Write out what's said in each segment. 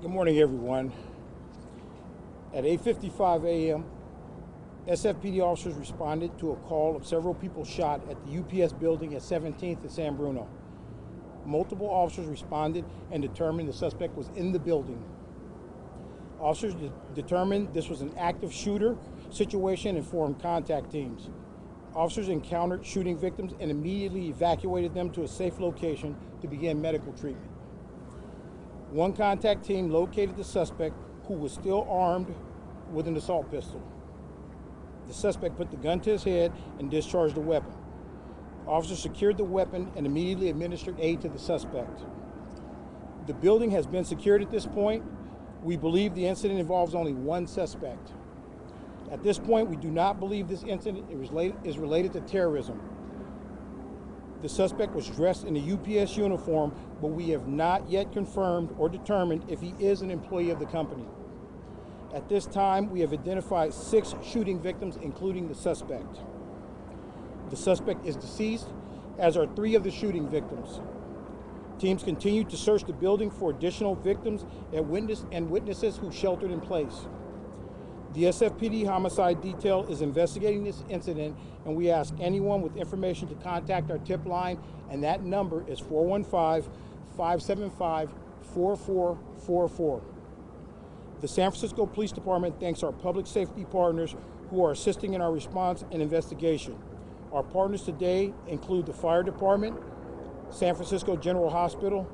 Good morning, everyone. At 8:55 a.m., SFPD officers responded to a call of several people shot at the UPS building at 17th and San Bruno. Multiple officers responded and determined the suspect was in the building. Officers determined this was an active shooter situation and formed contact teams. Officers encountered shooting victims and immediately evacuated them to a safe location to begin medical treatment. One contact team located the suspect, who was still armed with an assault pistol. The suspect put the gun to his head and discharged the weapon. Officers secured the weapon and immediately administered aid to the suspect. The building has been secured at this point. We believe the incident involves only one suspect. At this point, we do not believe this incident is related to terrorism. The suspect was dressed in a UPS uniform, but we have not yet confirmed or determined if he is an employee of the company. At this time, we have identified 6 shooting victims, including the suspect. The suspect is deceased, as are 3 of the shooting victims. Teams continue to search the building for additional victims and witnesses who sheltered in place. The SFPD homicide detail is investigating this incident, and we ask anyone with information to contact our tip line, and that number is 415-575-4444. The San Francisco Police Department thanks our public safety partners who are assisting in our response and investigation. Our partners today include the Fire Department, San Francisco General Hospital,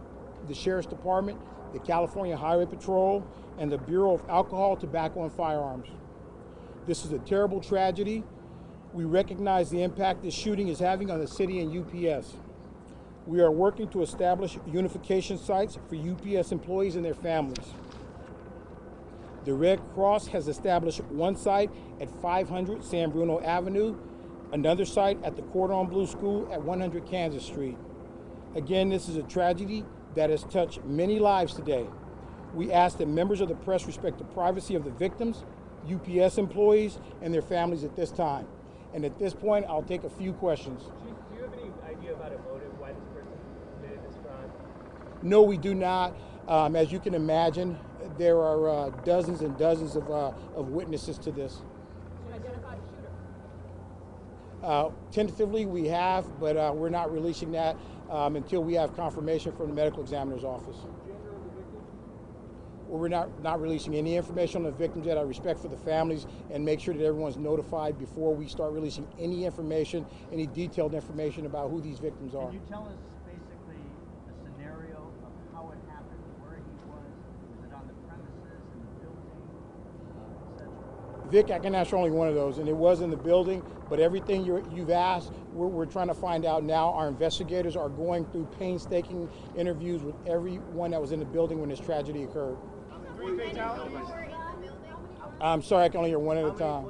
the Sheriff's Department, the California Highway Patrol, and the Bureau of Alcohol, Tobacco, and Firearms. This is a terrible tragedy. We recognize the impact this shooting is having on the city and UPS. We are working to establish unification sites for UPS employees and their families. The Red Cross has established one site at 500 San Bruno Avenue, another site at the Cordon Bleu School at 100 Kansas Street. Again, this is a tragedy that has touched many lives today. We ask that members of the press respect the privacy of the victims, UPS employees, and their families at this time. And at this point, I'll take a few questions. Chief, do you have any idea about a motive, why this person committed this crime? No, we do not. As you can imagine, there are dozens and dozens of witnesses to this. Identified shooter? Tentatively, we have, but we're not releasing that until we have confirmation from the medical examiner's office. Well, we're not releasing any information on the victims yet. I respect for the families and make sure that everyone's notified before we start releasing any information, any detailed information about who these victims are. Can you tell us basically the scenario of how it happened, where he was it on the premises, in the building, etc.? Vic, I can answer only one of those, and it was in the building, but everything you've asked, we're trying to find out now. Our investigators are going through painstaking interviews with everyone that was in the building when this tragedy occurred. 3 fatalities? I'm sorry, I can only hear one at a time.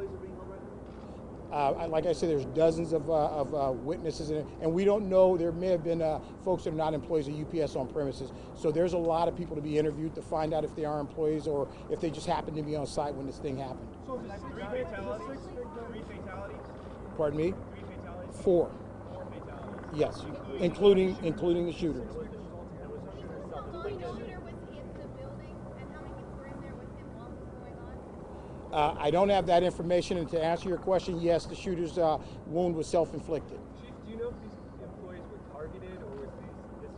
Like I said, there's dozens of witnesses, and we don't know. There may have been folks that are not employees of UPS on premises. So there's a lot of people to be interviewed to find out if they are employees or if they just happened to be on site when this thing happened. So 3 fatalities? 3 fatalities? Pardon me? 3 fatalities? 4. 4 fatalities? Yes, including the shooter. Do we know if the shooter was in the building and how many people were in there with him while it was going on? I don't have that information, and to answer your question, yes, the shooter's wound was self-inflicted. Chief, do you know if these employees were targeted or was this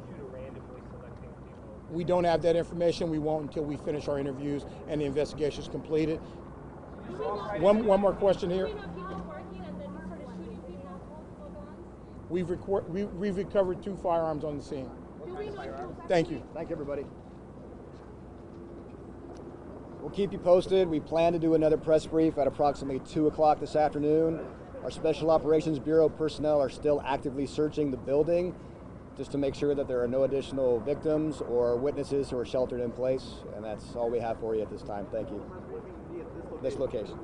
shooter randomly selecting people? We don't have that information. We won't until we finish our interviews and the investigation is completed. One more question here. Do we know if he was working and then he started shooting people with multiple guns? We've recovered 2 firearms on the scene. Do we know if he was Thank you. Thank you, everybody. We'll keep you posted. We plan to do another press brief at approximately 2 o'clock this afternoon. Our Special Operations Bureau personnel are still actively searching the building just to make sure that there are no additional victims or witnesses who are sheltered in place. And that's all we have for you at this time. Thank you. This location.